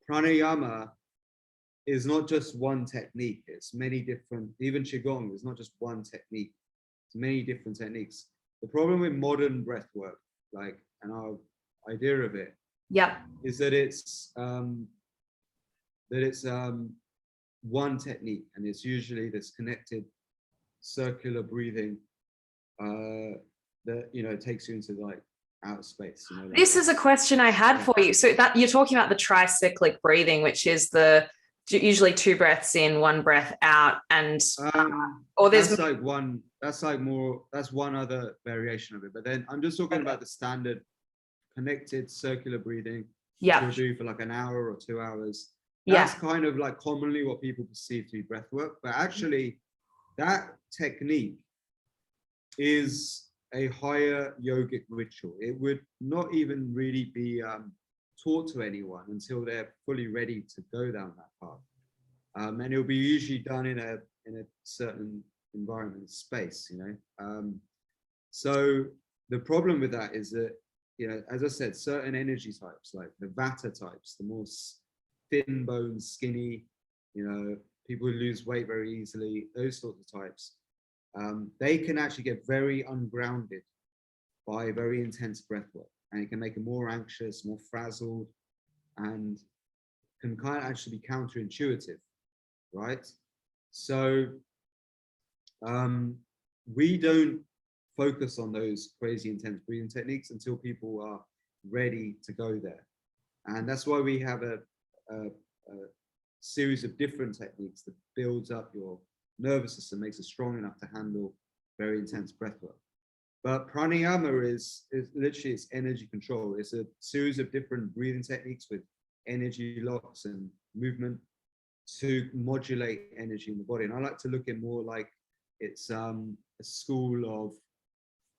pranayama is not just one technique. It's many different, even Qigong is not just one technique. It's many different techniques. The problem with modern breath work, like, and our idea of it, is that it's one technique, and it's usually this connected circular breathing that, you know, takes you into like outer space. You know, like, this is a question I had for you. So that you're talking about the tricyclic breathing, which is the usually 2 breaths in, 1 breath out, and or there's that's one other variation of it. But then I'm just talking about the standard connected circular breathing, which we'll do for like an hour or 2 hours. That's kind of like commonly what people perceive to be breath work, but actually that technique is a higher yogic ritual. It would not even really be taught to anyone until they're fully ready to go down that path, and it'll be usually done in a certain environment space, you know. So the problem with that is that, you know, as I said, certain energy types, like the vata types, the more thin bones, skinny, you know, people who lose weight very easily, those sorts of types, they can actually get very ungrounded by very intense breath work, and it can make them more anxious, more frazzled, and can kind of actually be counterintuitive, right? So we don't focus on those crazy intense breathing techniques until people are ready to go there, and that's why we have a series of different techniques that builds up your nervous system, makes it strong enough to handle very intense breath work. But pranayama is literally, it's energy control. It's a series of different breathing techniques with energy locks and movement to modulate energy in the body. And I like to look at more like it's a school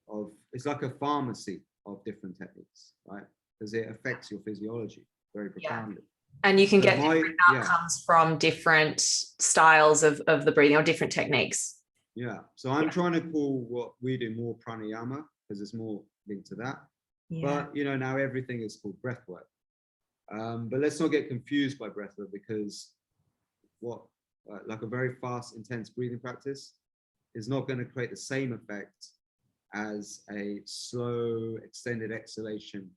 of it's like a pharmacy of different techniques, right? Because it affects your physiology very profoundly. And you can get different outcomes from different styles of the breathing or different techniques. Yeah. So I'm trying to call what we do more pranayama, because it's more linked to that. But, you know, now everything is called breathwork. But let's not get confused by breathwork, because like a very fast, intense breathing practice is not going to create the same effect as a slow, extended exhalation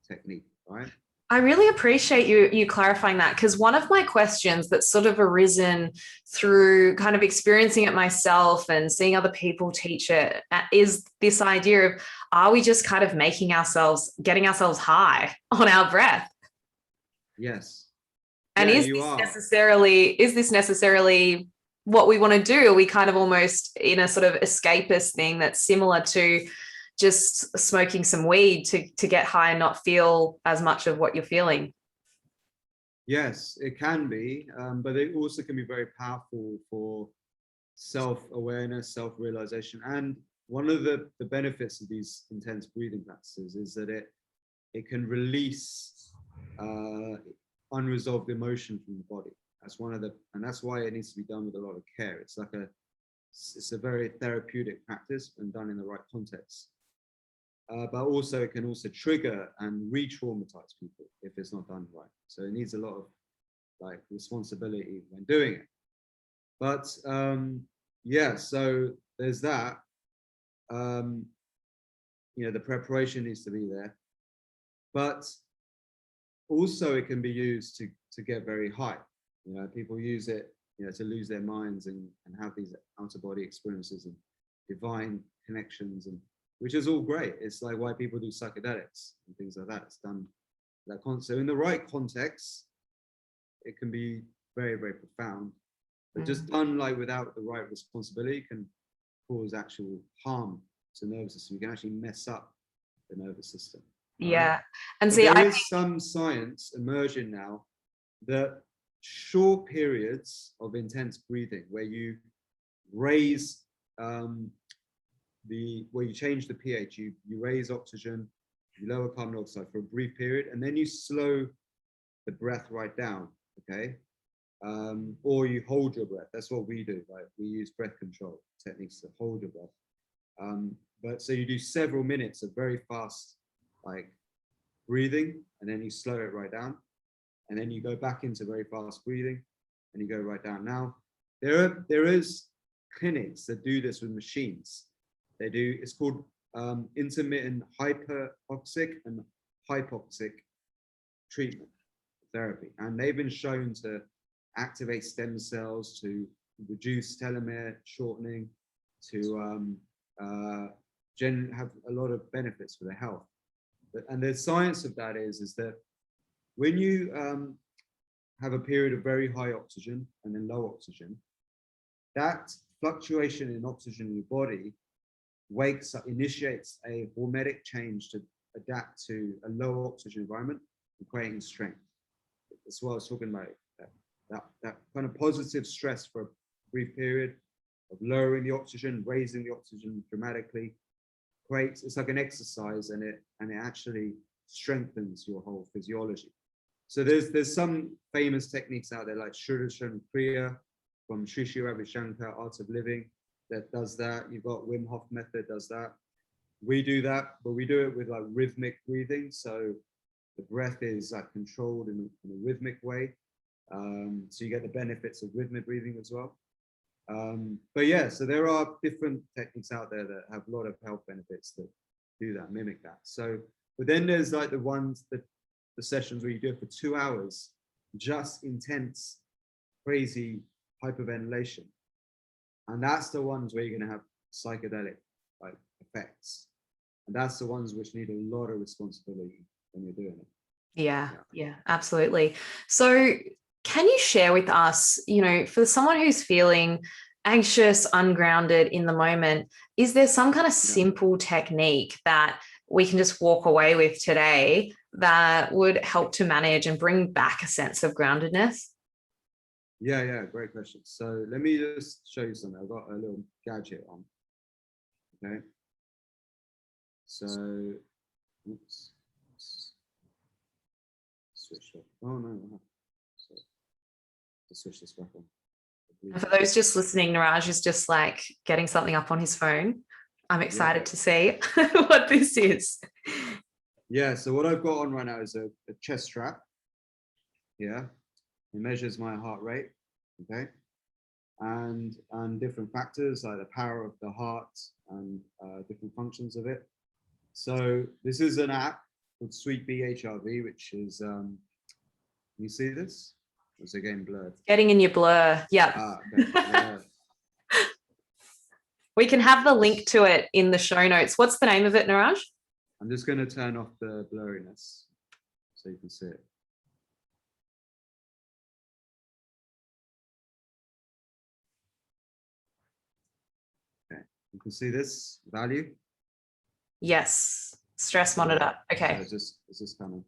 technique, right? I really appreciate you clarifying that, because one of my questions that's sort of arisen through kind of experiencing it myself and seeing other people teach it is this idea of, are we just kind of getting ourselves high on our breath? Yes. And is this necessarily what we want to do? Are we kind of almost in a sort of escapist thing that's similar to just smoking some weed to get high and not feel as much of what you're feeling? Yes, it can be, but it also can be very powerful for self-awareness, self-realization. And one of the benefits of these intense breathing practices is that it can release unresolved emotion from the body. And that's why it needs to be done with a lot of care. It's a very therapeutic practice when done in the right context. But also it can also trigger and re-traumatize people if it's not done right. So it needs a lot of like responsibility when doing it. But so there's that. You know, the preparation needs to be there. But also it can be used to get very high. You know, people use it, you know, to lose their minds and have these out-of-body experiences and divine connections, and which is all great. It's like why people do psychedelics and things like that. It's done that concept. So in the right context, it can be very, very profound. But just done like without the right responsibility can cause actual harm to the nervous system. You can actually mess up the nervous system. Yeah. Right? And see, there is some science emerging now that short periods of intense breathing where you raise where you change the pH, you raise oxygen, you lower carbon dioxide for a brief period, and then you slow the breath right down, okay? Or you hold your breath. That's what we do, right? We use breath control techniques to hold your breath. But so you do several minutes of very fast, like breathing, and then you slow it right down. and then you go back into very fast breathing, and you go right down. Now, there is clinics that do this with machines. They do, it's called intermittent hyperoxic and hypoxic treatment therapy, and they've been shown to activate stem cells, to reduce telomere shortening, to have a lot of benefits for the health. And the science of that is that when you have a period of very high oxygen and then low oxygen, that fluctuation in oxygen in your body wakes up, initiates a hormetic change to adapt to a low oxygen environment and creating strength. That's what I was talking about, that kind of positive stress for a brief period of lowering the oxygen, raising the oxygen dramatically, creates, it's like an exercise, and it actually strengthens your whole physiology. So there's some famous techniques out there like Sudarshan Kriya from Sri Sri Ravi Shankar, Art of Living, that does that. You've got Wim Hof method does that. We do that, but we do it with like rhythmic breathing. So the breath is like controlled in a rhythmic way. So you get the benefits of rhythmic breathing as well. But yeah, so there are different techniques out there that have a lot of health benefits that do that, mimic that. So, but then there's like the ones that the sessions where you do it for 2 hours, just intense, crazy hyperventilation. And that's the ones where you're going to have psychedelic like effects. And that's the ones which need a lot of responsibility when you're doing it. Yeah, absolutely. So can you share with us, for someone who's feeling anxious, ungrounded in the moment, is there some kind of simple technique that we can just walk away with today that would help to manage and bring back a sense of groundedness? Yeah, great question. So let me just show you something. I've got a little gadget on. Okay. So, oops. Switch off. Oh no. So, to switch this back on. And for those just listening, Niraj is just like getting something up on his phone. I'm excited to see what this is. Yeah, so what I've got on right now is a chest strap. Yeah, it measures my heart rate, okay? And different factors like the power of the heart and different functions of it. So this is an app called Sweet BHRV, which is, can you see this? It's again blurred. Getting in your blur, yeah. Okay. Yeah. We can have the link to it in the show notes. What's the name of it, Niraj? I'm just going to turn off the blurriness so you can see it. Okay, you can see this value. Yes, stress monitor. Okay. So it's just coming.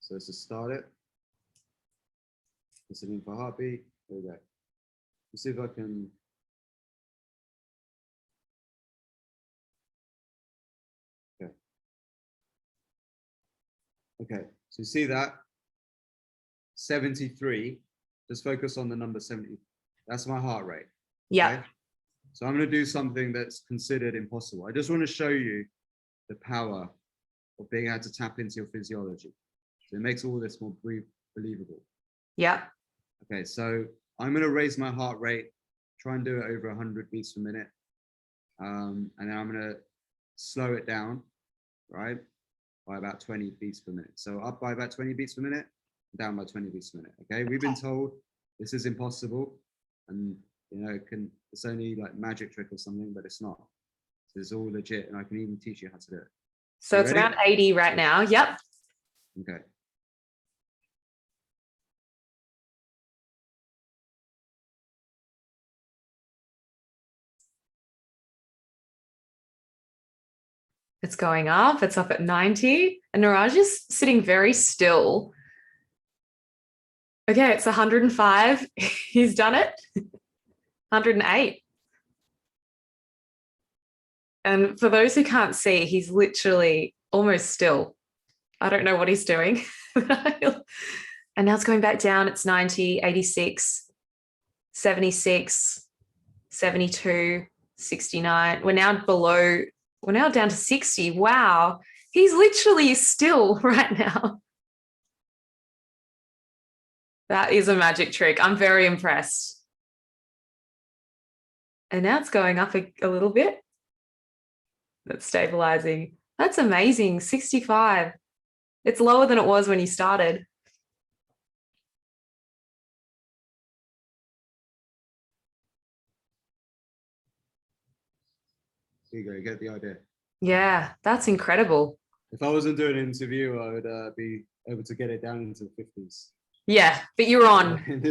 So let's just start it. Listening for heartbeat. There we go. Let's see if I can. Okay, so you see that 73, just focus on the number 70. That's my heart rate. Yeah. Okay? So I'm going to do something that's considered impossible. I just want to show you the power of being able to tap into your physiology. So it makes all this more believable. Yeah. Okay, so I'm going to raise my heart rate, try and do it over 100 beats per minute. And then I'm going to slow it down, right? By about 20 beats per minute. So up by about 20 beats per minute, down by 20 beats per minute. Okay, we've been told this is impossible, and it's only like magic trick or something, but it's not. So it's all legit, and I can even teach you how to do it. So it's around 80 right now. Yep. Okay. It's going up. It's up at 90. And Niraj is sitting very still. Okay, it's 105. He's done it. 108. And for those who can't see, he's literally almost still. I don't know what he's doing. And now it's going back down. It's 90, 86, 76, 72, 69. We're now down to 60. Wow. He's literally still right now. That is a magic trick. I'm very impressed. And now it's going up a little bit. That's stabilizing. That's amazing. 65. It's lower than it was when you started. There you go, you get the idea. Yeah, that's incredible. If I wasn't doing an interview, I would be able to get it down into the 50s. Yeah, but you're on.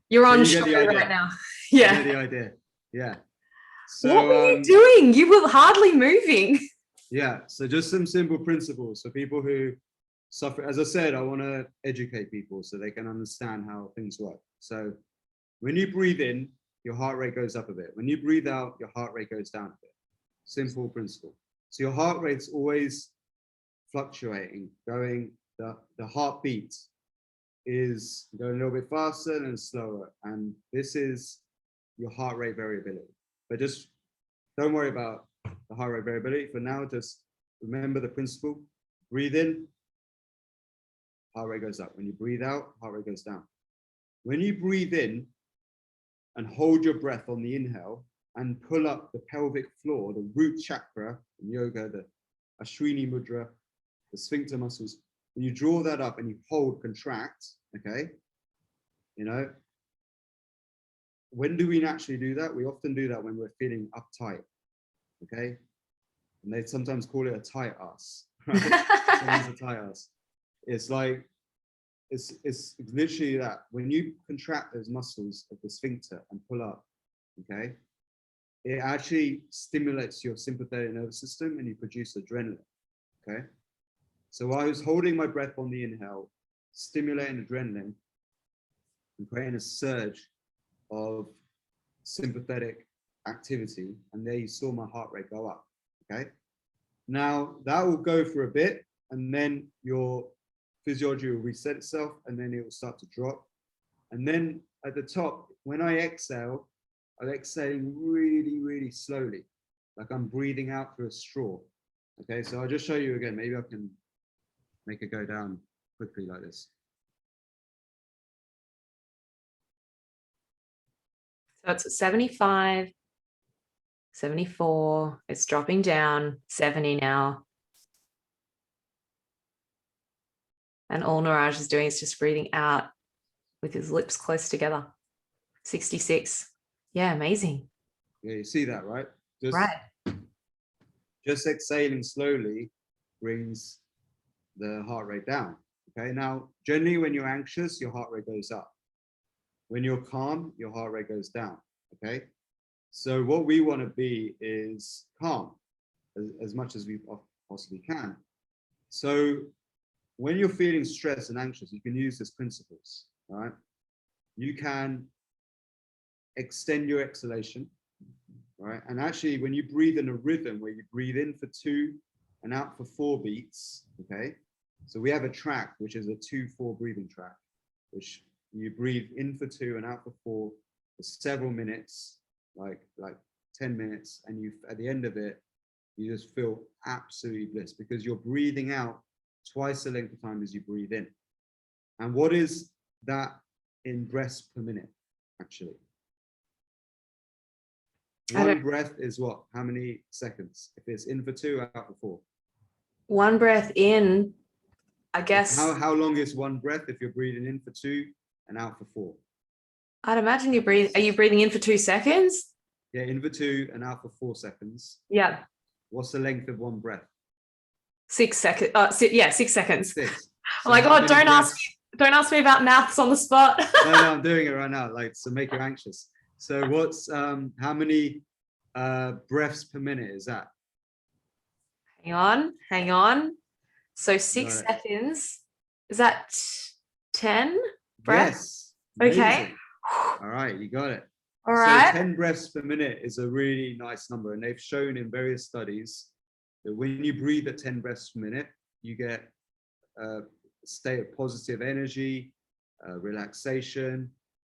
You're on show right now. Yeah. You get the idea. Yeah. So, what were you doing? You were hardly moving. Yeah. So just some simple principles for people who suffer. As I said, I want to educate people so they can understand how things work. So when you breathe in, your heart rate goes up a bit. When you breathe out, your heart rate goes down a bit. Simple principle. So your heart rate's always fluctuating, going, the heartbeat is going a little bit faster and slower. And this is your heart rate variability. But just don't worry about the heart rate variability. For now, just remember the principle. Breathe in, heart rate goes up. When you breathe out, heart rate goes down. When you breathe in and hold your breath on the inhale and pull up the pelvic floor, the root chakra in yoga, the Ashwini mudra, the sphincter muscles, when you draw that up and you hold, contract, okay, you know, when do we naturally do that? We often do that when we're feeling uptight, okay? And they sometimes call it a tight ass, right? A tight ass. It's like, it's literally that. When you contract those muscles of the sphincter and pull up, okay, it actually stimulates your sympathetic nervous system and you produce adrenaline, okay? So I was holding my breath on the inhale, stimulating adrenaline and creating a surge of sympathetic activity. And there you saw my heart rate go up, okay? Now that will go for a bit and then your physiology will reset itself and then it will start to drop. And then at the top, when I exhale, I'm exhaling really, really slowly, like I'm breathing out through a straw. Okay, so I'll just show you again. Maybe I can make it go down quickly like this. So it's at 75, 74, it's dropping down, 70 now. And all Niraj is doing is just breathing out with his lips close together. 66. Yeah, amazing. Yeah, you see that, right? Right. Just exhaling slowly brings the heart rate down. Okay, now generally when you're anxious, your heart rate goes up. When you're calm, your heart rate goes down. Okay, so what we want to be is calm as much as we possibly can. So when you're feeling stressed and anxious, you can use these principles. All right, you can extend your exhalation, right? And actually, when you breathe in a rhythm where you breathe in for 2 and out for 4 beats, okay? So we have a track, which is a 2-4 breathing track, which you breathe in for 2 and out for 4 for several minutes, like 10 minutes. And you, at the end of it, you just feel absolutely bliss because you're breathing out twice the length of time as you breathe in. And what is that in breaths per minute, actually? One breath is what? How many seconds? If it's in for 2, out for 4. One breath in, I guess. How long is one breath if you're breathing in for 2 and out for 4? I'd imagine you breathe. Are you breathing in for 2 seconds? Yeah, in for 2 and out for 4 seconds. Yeah. What's the length of one breath? 6 seconds. Yeah, 6 seconds. 6. So I'm like, oh, don't ask me about maths on the spot. No, I'm doing it right now, like to make you anxious. So what's how many breaths per minute is that? Hang on. So 6 seconds. Is that 10 breaths? Yes. Okay. Amazing. All right, you got it. All right. So 10 breaths per minute is a really nice number. And they've shown in various studies that when you breathe at 10 breaths per minute, you get a state of positive energy, relaxation,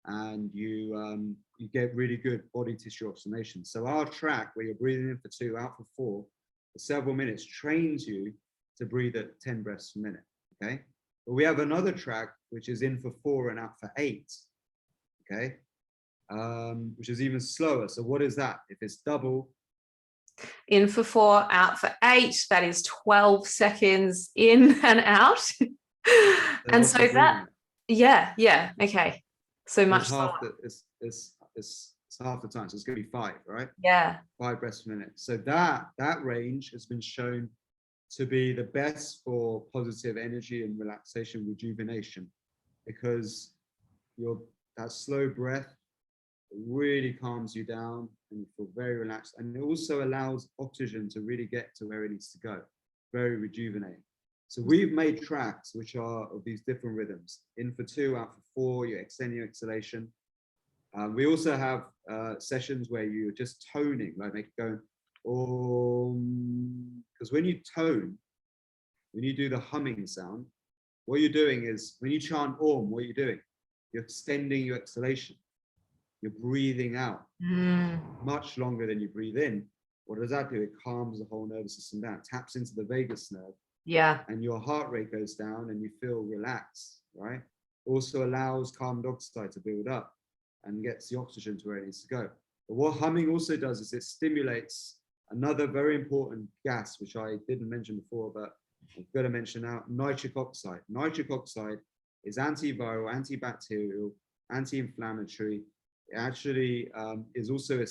and you get really good body tissue oxygenation. So our track where you're breathing in for 2, out for 4, for several minutes trains you to breathe at 10 breaths per minute, okay? But we have another track which is in for 4 and out for 8. Okay, which is even slower. So what is that? If it's double, in for 4, out for 8, that is 12 seconds in and out. And so that, okay. So much half it's half the time. So it's going to be 5, right? Yeah. 5 breaths per minute. So that range has been shown to be the best for positive energy and relaxation, rejuvenation, because that slow breath really calms you down and you feel very relaxed, and it also allows oxygen to really get to where it needs to go. Very rejuvenating. So we've made tracks which are of these different rhythms: in for 2, out for 4. You extend your exhalation. We also have sessions where you're just toning, like make it go because when you tone, when you do the humming sound, what you're doing is, when you chant Om, what you're doing, you're extending your exhalation. You're breathing out much longer than you breathe in. What does that do? It calms the whole nervous system down, taps into the vagus nerve. Yeah. And your heart rate goes down and you feel relaxed, right? Also allows carbon dioxide to build up and gets the oxygen to where it needs to go. But what humming also does is it stimulates another very important gas, which I didn't mention before, but I'm going to mention now: nitric oxide. Nitric oxide is antiviral, antibacterial, anti-inflammatory. It actually is also a